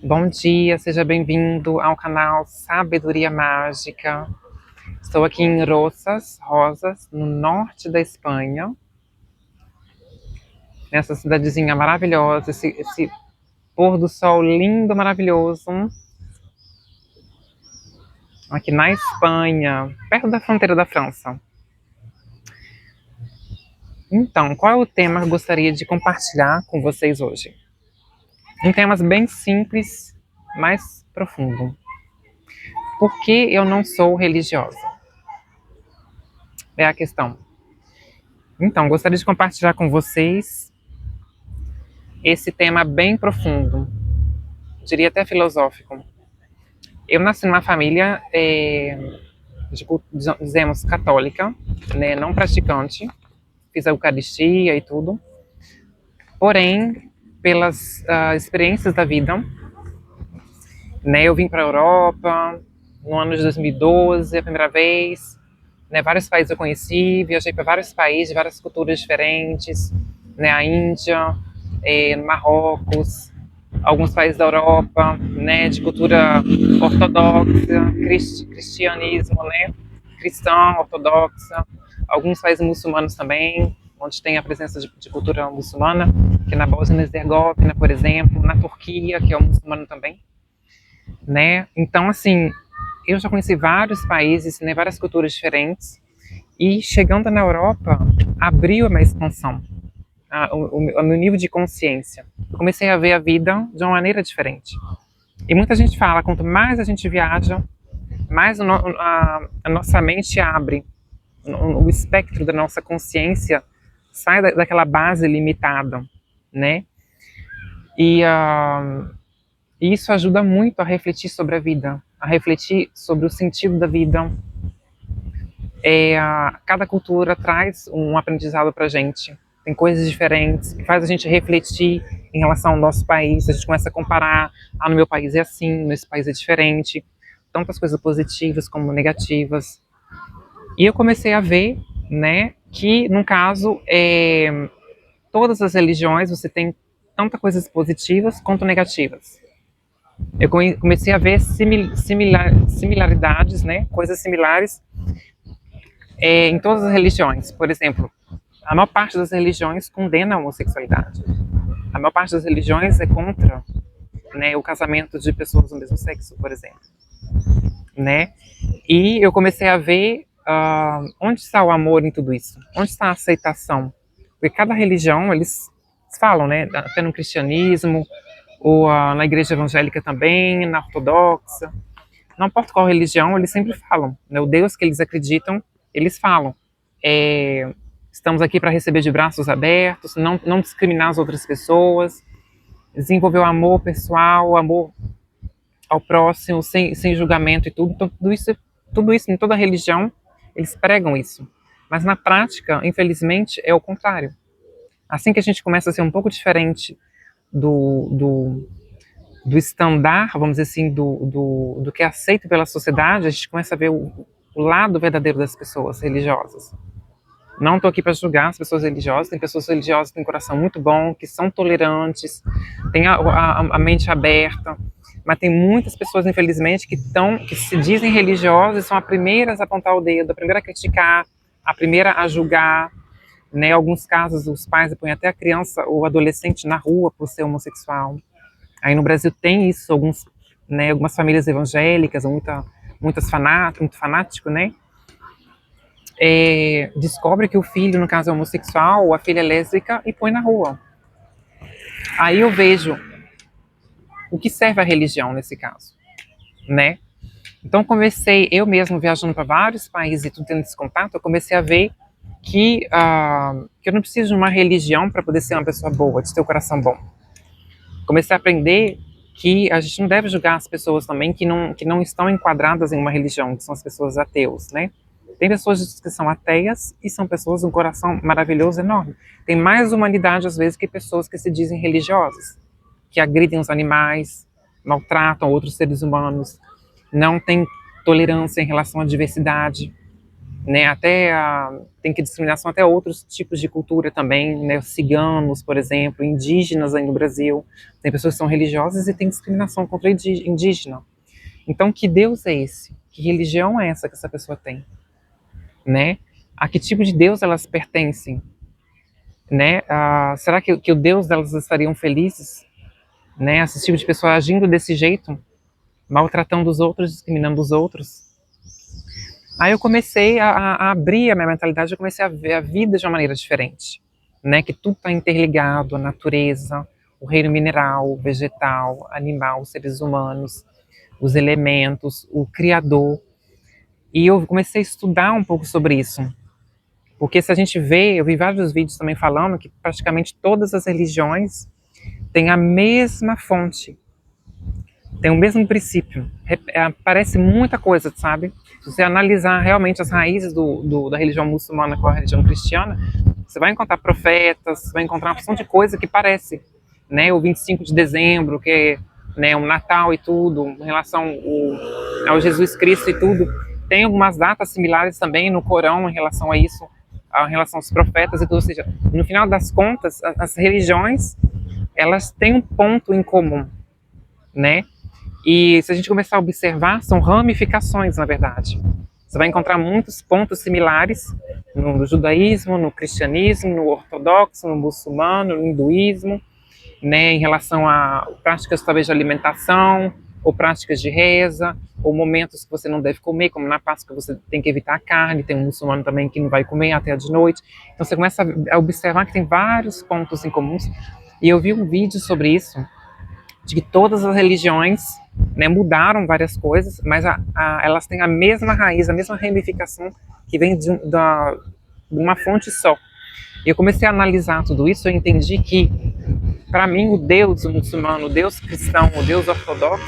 Bom dia, seja bem-vindo ao canal Sabedoria Mágica. Estou aqui em Rosas, no norte da Espanha, nessa cidadezinha maravilhosa, esse pôr do sol lindo, maravilhoso, aqui na Espanha, perto da fronteira da França. Então, qual é o tema que eu gostaria de compartilhar com vocês hoje? Um tema bem simples, mas profundo. Por que eu não sou religiosa? É a questão. Então, gostaria de compartilhar com vocês esse tema bem profundo, diria até filosófico. Eu nasci numa família, dizemos, católica, né, não praticante, fiz a Eucaristia e tudo, porém, pelas experiências da vida, né, eu vim para a Europa no ano de 2012, a primeira vez, né, vários países eu conheci, viajei para vários países, várias culturas diferentes, né, a Índia, Marrocos, alguns países da Europa, né, de cultura ortodoxa, cristianismo, né, cristã, ortodoxa, alguns países muçulmanos também, onde tem a presença de cultura muçulmana, que é na Bósnia-Herzegovina, por exemplo, na Turquia, que é um muçulmano também, né, então, assim, eu já conheci vários países, né, várias culturas diferentes, e chegando na Europa, abriu a minha expansão, o meu nível de consciência. Eu comecei a ver a vida de uma maneira diferente. E muita gente fala, quanto mais a gente viaja, mais a nossa mente abre, o espectro da nossa consciência sai daquela base limitada, né? E isso ajuda muito a refletir sobre a vida, a refletir sobre o sentido da vida. Cada cultura traz um aprendizado para a gente. Tem coisas diferentes que faz a gente refletir em relação ao nosso país. A gente começa a comparar, no meu país é assim, nesse país é diferente. Tantas coisas positivas como negativas. E eu comecei a ver, né, que no caso, todas as religiões você tem tantas coisas positivas quanto negativas. Eu comecei a ver similaridades, né, coisas similares em todas as religiões. Por exemplo, a maior parte das religiões condena a homossexualidade. A maior parte das religiões é contra, né, o casamento de pessoas do mesmo sexo, por exemplo. Né? E eu comecei a ver onde está o amor em tudo isso, onde está a aceitação. Porque cada religião, eles falam, né, até no cristianismo, ou na igreja evangélica também, na ortodoxa, não importa qual religião, eles sempre falam, né, o Deus que eles acreditam, eles falam. Estamos aqui para receber de braços abertos, não discriminar as outras pessoas, desenvolver o amor pessoal, o amor ao próximo, sem julgamento e tudo. Então, tudo isso em toda religião, eles pregam isso. Mas na prática, infelizmente, é o contrário. Assim que a gente começa a ser um pouco diferente do estandar, vamos dizer assim, do que é aceito pela sociedade, a gente começa a ver o lado verdadeiro das pessoas religiosas. Não estou aqui para julgar as pessoas religiosas, tem pessoas religiosas que têm um coração muito bom, que são tolerantes, têm a mente aberta, mas tem muitas pessoas, infelizmente, que se dizem religiosas e são as primeiras a apontar o dedo, a primeira a criticar, a primeira a julgar, né? Em alguns casos, os pais põem até a criança ou adolescente na rua por ser homossexual. Aí no Brasil tem isso, algumas famílias evangélicas, muito fanático, né? Descobre que o filho, no caso, é homossexual, ou a filha é lésbica, e põe na rua. Aí eu vejo o que serve a religião nesse caso, né? Então comecei, eu mesmo viajando para vários países e tudo tendo esse contato, eu comecei a ver que eu não preciso de uma religião para poder ser uma pessoa boa, de ter o coração bom. Comecei a aprender que a gente não deve julgar as pessoas também que não estão enquadradas em uma religião, que são as pessoas ateus, né? Tem pessoas que são ateias e são pessoas de um coração maravilhoso, enorme. Tem mais humanidade, às vezes, que pessoas que se dizem religiosas, que agridem os animais, maltratam outros seres humanos, não têm tolerância em relação à diversidade. né? Até tem que discriminação até outros tipos de cultura também, né? Os ciganos, por exemplo, indígenas aí no Brasil. Tem pessoas que são religiosas e tem discriminação contra indígena. Então, que Deus é esse? Que religião é essa que essa pessoa tem? Né? A que tipo de Deus elas pertencem? Né? Será que o Deus delas estariam felizes? Né? Esse tipo de pessoa agindo desse jeito, maltratando os outros, discriminando os outros. Aí eu comecei a abrir a minha mentalidade, eu comecei a ver a vida de uma maneira diferente, né? Que tudo está interligado, a natureza, o reino mineral, vegetal, animal, os seres humanos, os elementos, o Criador. E eu comecei a estudar um pouco sobre isso, porque se a gente vê, eu vi vários vídeos também falando que praticamente todas as religiões têm a mesma fonte, tem o mesmo princípio. Parece muita coisa, sabe? Se você analisar realmente as raízes da religião muçulmana com a religião cristiana, você vai encontrar profetas, você vai encontrar uma porção de coisa que parece, né? O 25 de dezembro, que é, né, o Natal e tudo, em relação ao Jesus Cristo e tudo. Tem algumas datas similares também no Corão em relação a isso, em relação aos profetas e tudo. Ou seja, no final das contas, as religiões, elas têm um ponto em comum, né? E se a gente começar a observar, são ramificações, na verdade. Você vai encontrar muitos pontos similares no judaísmo, no cristianismo, no ortodoxo, no muçulmano, no hinduísmo, né, em relação a práticas talvez de alimentação, ou práticas de reza, ou momentos que você não deve comer, como na Páscoa você tem que evitar a carne, tem um muçulmano também que não vai comer até de noite. Então você começa a observar que tem vários pontos em comuns. E eu vi um vídeo sobre isso, de que todas as religiões, né, mudaram várias coisas, mas elas têm a mesma raiz, a mesma ramificação que vem de uma fonte só. E eu comecei a analisar tudo isso, eu entendi que, para mim, o Deus muçulmano, o Deus cristão, o Deus ortodoxo,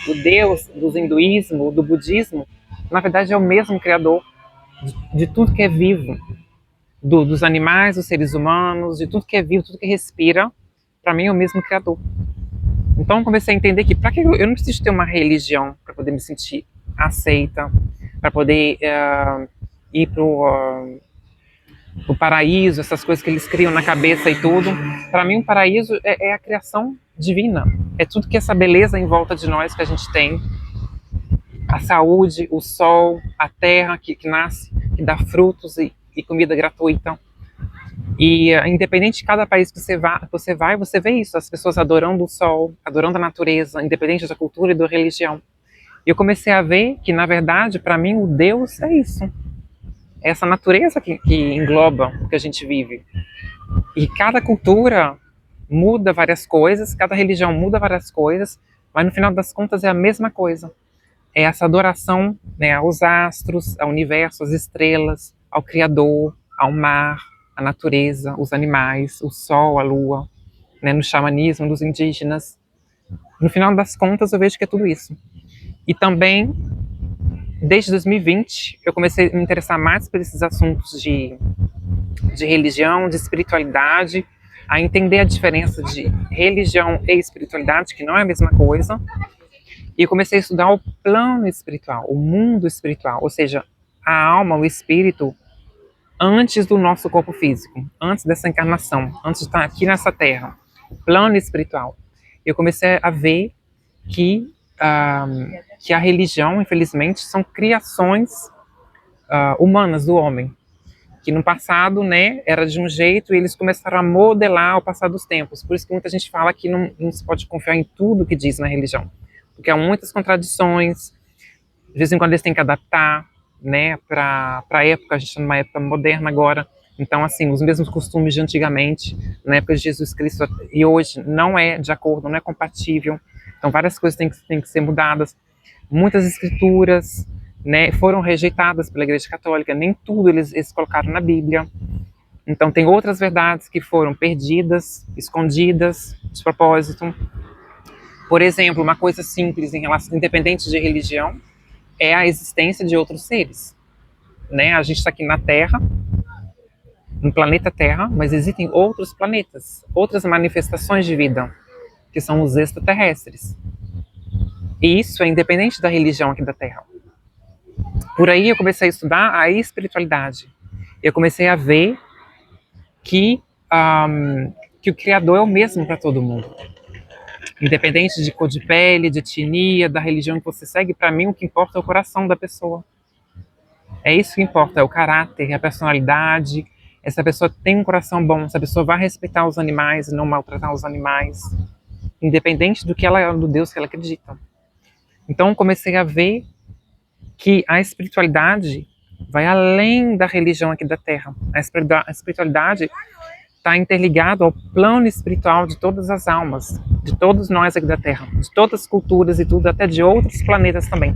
o Deus do hinduísmo, do budismo, na verdade é o mesmo criador de tudo que é vivo, dos animais, dos seres humanos, de tudo que é vivo, tudo que respira, para mim é o mesmo criador. Então eu comecei a entender que para que eu não preciso ter uma religião para poder me sentir aceita, para poder ir para o paraíso, essas coisas que eles criam na cabeça e tudo. Para mim o paraíso é a criação divina, é tudo que essa beleza em volta de nós que a gente tem, a saúde, o sol, a terra que nasce, que dá frutos e comida gratuita. E independente de cada país que você vai, você vê isso, as pessoas adorando o sol, adorando a natureza, independente da cultura e da religião. E eu comecei a ver que, na verdade, para mim, o Deus é isso. É essa natureza que engloba o que a gente vive. E cada cultura muda várias coisas, cada religião muda várias coisas, mas no final das contas é a mesma coisa. É essa adoração, né, aos astros, ao universo, às estrelas, ao Criador, ao mar, a natureza, os animais, o sol, a lua, né, no xamanismo dos indígenas. No final das contas, eu vejo que é tudo isso. E também, desde 2020, eu comecei a me interessar mais por esses assuntos de religião, de espiritualidade, a entender a diferença de religião e espiritualidade, que não é a mesma coisa. E eu comecei a estudar o plano espiritual, o mundo espiritual, ou seja, a alma, o espírito, antes do nosso corpo físico, antes dessa encarnação, antes de estar aqui nessa terra, plano espiritual. Eu comecei a ver que a religião, infelizmente, são criações humanas do homem, que no passado, né, era de um jeito e eles começaram a modelar ao passar dos tempos. Por isso que muita gente fala que não se pode confiar em tudo que diz na religião, porque há muitas contradições, de vez em quando eles têm que adaptar, né, para a época, a gente está numa época moderna agora, então, assim, os mesmos costumes de antigamente, na época de Jesus Cristo e hoje, não é de acordo, não é compatível, então várias coisas têm que ser mudadas, muitas escrituras, né, foram rejeitadas pela Igreja Católica, nem tudo eles colocaram na Bíblia, então tem outras verdades que foram perdidas, escondidas, de propósito. Por exemplo, uma coisa simples em relação, independente de religião, é a existência de outros seres, né? A gente está aqui na Terra, no planeta Terra, mas existem outros planetas, outras manifestações de vida, que são os extraterrestres. E isso é independente da religião aqui da Terra. Por aí eu comecei a estudar a espiritualidade. Eu comecei a ver que, que o Criador é o mesmo para todo mundo. Independente de cor de pele, de etnia, da religião que você segue, para mim o que importa é o coração da pessoa. É isso que importa, é o caráter, a personalidade. Essa pessoa tem um coração bom, essa pessoa vai respeitar os animais e não maltratar os animais, independente do Deus que ela acredita. Então comecei a ver que a espiritualidade vai além da religião aqui da Terra. A espiritualidade está interligado ao plano espiritual de todas as almas, de todos nós aqui da Terra, de todas as culturas e tudo, até de outros planetas também.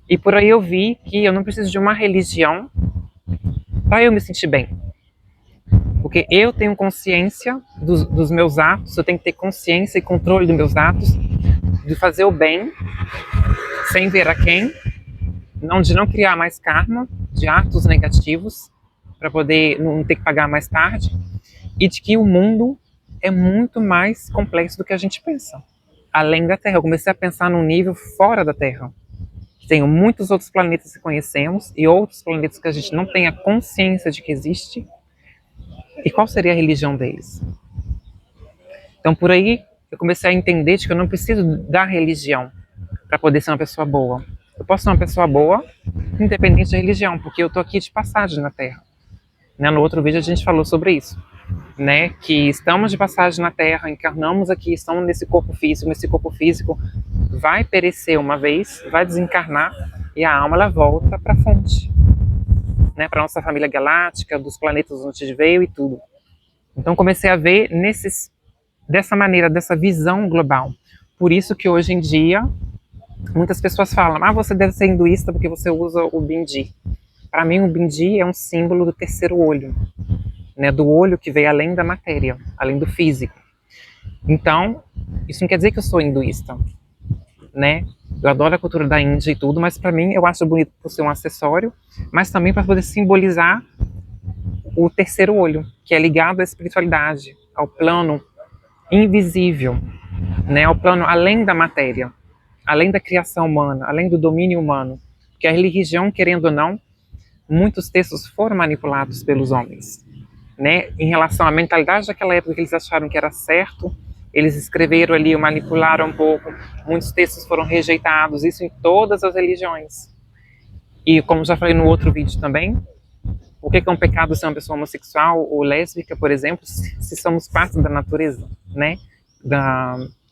E por aí eu vi que eu não preciso de uma religião para eu me sentir bem. Porque eu tenho consciência dos meus atos, eu tenho que ter consciência e controle dos meus atos, de fazer o bem, sem ver a quem, de não criar mais karma de atos negativos, para poder não ter que pagar mais tarde, e de que o mundo é muito mais complexo do que a gente pensa. Além da Terra, eu comecei a pensar num nível fora da Terra. Tem muitos outros planetas que conhecemos e outros planetas que a gente não tem a consciência de que existe. E qual seria a religião deles? Então, por aí, eu comecei a entender de que eu não preciso da religião para poder ser uma pessoa boa. Eu posso ser uma pessoa boa, independente da religião, porque eu estou aqui de passagem na Terra. No outro vídeo a gente falou sobre isso, né? Que estamos de passagem na Terra, encarnamos aqui, estamos nesse corpo físico vai perecer uma vez, vai desencarnar e a alma ela volta para a fonte, né? Para nossa família galáctica, dos planetas onde a gente veio e tudo. Então comecei a ver dessa maneira, dessa visão global. Por isso que hoje em dia muitas pessoas falam: você deve ser hinduísta porque você usa o bindi. Para mim o bindi é um símbolo do terceiro olho, né? Do olho que veio além da matéria, além do físico. Então isso não quer dizer que eu sou hinduísta, né? Eu adoro a cultura da Índia e tudo, mas para mim eu acho bonito por ser um acessório, mas também para poder simbolizar o terceiro olho, que é ligado à espiritualidade, ao plano invisível, né? Ao plano além da matéria, além da criação humana, além do domínio humano. Porque a religião, querendo ou não, muitos textos foram manipulados pelos homens, né? Em relação à mentalidade daquela época que eles acharam que era certo, eles escreveram ali, manipularam um pouco, muitos textos foram rejeitados, isso em todas as religiões. E como já falei no outro vídeo também, o que é um pecado ser uma pessoa homossexual ou lésbica, por exemplo, se somos parte da natureza, né?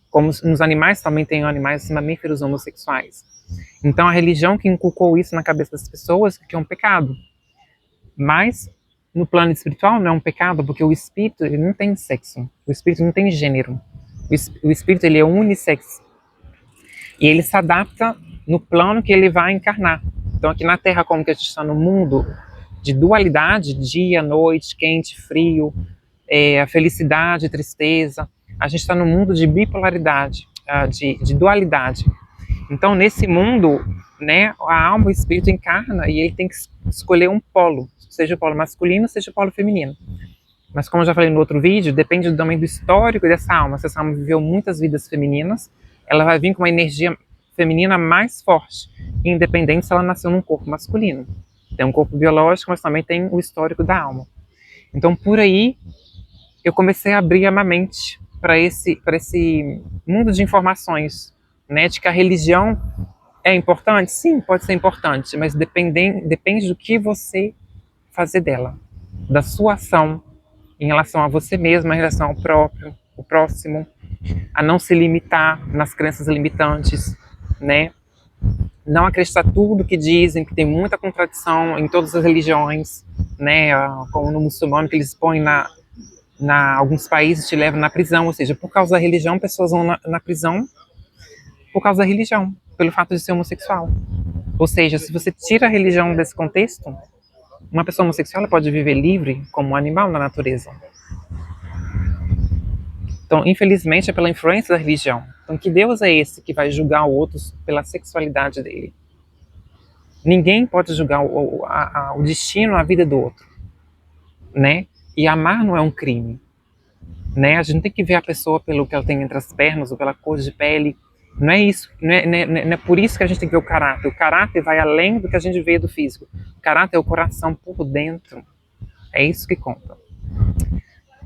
Como nos animais também tem animais mamíferos homossexuais. Então a religião que inculcou isso na cabeça das pessoas que é um pecado. Mas no plano espiritual não é um pecado, porque o espírito ele não tem sexo, o espírito não tem gênero. O espírito ele é unissex. E ele se adapta no plano que ele vai encarnar. Então aqui na Terra, como que a gente está no mundo de dualidade, dia, noite, quente, frio, a felicidade, tristeza, a gente está no mundo de bipolaridade, de dualidade. Então nesse mundo, né, a alma, o espírito encarna e ele tem que escolher um polo, seja o polo masculino, seja o polo feminino. Mas como eu já falei no outro vídeo, depende também do histórico dessa alma. Se essa alma viveu muitas vidas femininas, ela vai vir com uma energia feminina mais forte, independente se ela nasceu num corpo masculino. Tem um corpo biológico, mas também tem o histórico da alma. Então, por aí, eu comecei a abrir a minha mente para esse mundo de informações, né? De que a religião é importante? Sim, pode ser importante, mas depende do que você fazer dela, da sua ação em relação a você mesma, em relação ao próprio, o próximo, a não se limitar nas crenças limitantes, né? Não acreditar tudo que dizem, que tem muita contradição em todas as religiões, né? Como no muçulmano, que eles põem alguns países te levam na prisão, ou seja, por causa da religião, pessoas vão na prisão por causa da religião, pelo fato de ser homossexual. Ou seja, se você tira a religião desse contexto, uma pessoa homossexual pode viver livre como um animal na natureza. Então, infelizmente, é pela influência da religião. Então, que Deus é esse que vai julgar o outro pela sexualidade dele? Ninguém pode julgar o destino, a vida do outro, né? E amar não é um crime, né? A gente não tem que ver a pessoa pelo que ela tem entre as pernas ou pela cor de pele. Não é isso, não é por isso que a gente tem que ver o caráter. O caráter vai além do que a gente vê do físico. O caráter é o coração por dentro. É isso que conta.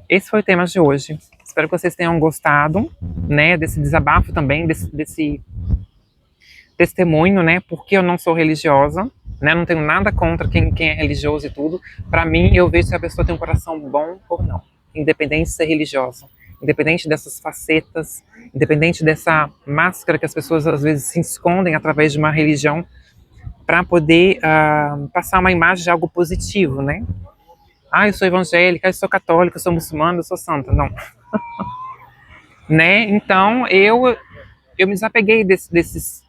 Esse foi o tema de hoje. Espero que vocês tenham gostado, né, desse desabafo também, desse testemunho, né, porque eu não sou religiosa, né, não tenho nada contra quem é religioso e tudo. Para mim, eu vejo se a pessoa tem um coração bom ou não, independente de ser religiosa, independente dessas facetas, independente dessa máscara que as pessoas às vezes se escondem através de uma religião para poder passar uma imagem de algo positivo, né? Ah, eu sou evangélica, eu sou católica, eu sou muçulmana, eu sou santa. Não. Né? Então, eu me desapeguei desses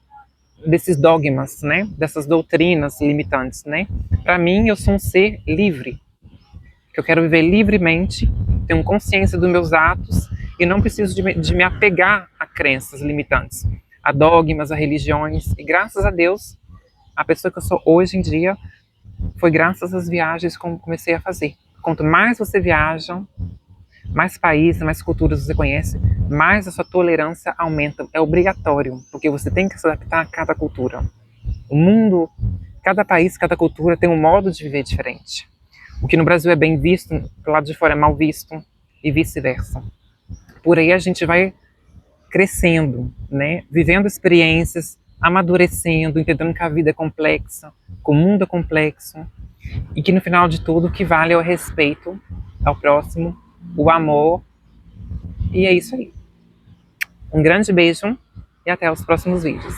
dogmas, né? Dessas doutrinas limitantes, né? Para mim, eu sou um ser livre, que eu quero viver livremente, tenho consciência dos meus atos e não preciso de me apegar a crenças limitantes, a dogmas, a religiões. E graças a Deus, a pessoa que eu sou hoje em dia foi graças às viagens que eu comecei a fazer. Quanto mais você viaja, mais países, mais culturas você conhece, mais a sua tolerância aumenta. É obrigatório, porque você tem que se adaptar a cada cultura. O mundo, cada país, cada cultura tem um modo de viver diferente. O que no Brasil é bem visto, do lado de fora é mal visto, e vice-versa. Por aí a gente vai crescendo, né? Vivendo experiências, amadurecendo, entendendo que a vida é complexa, que o mundo é complexo, e que no final de tudo o que vale é o respeito ao próximo, o amor, e é isso aí. Um grande beijo e até os próximos vídeos.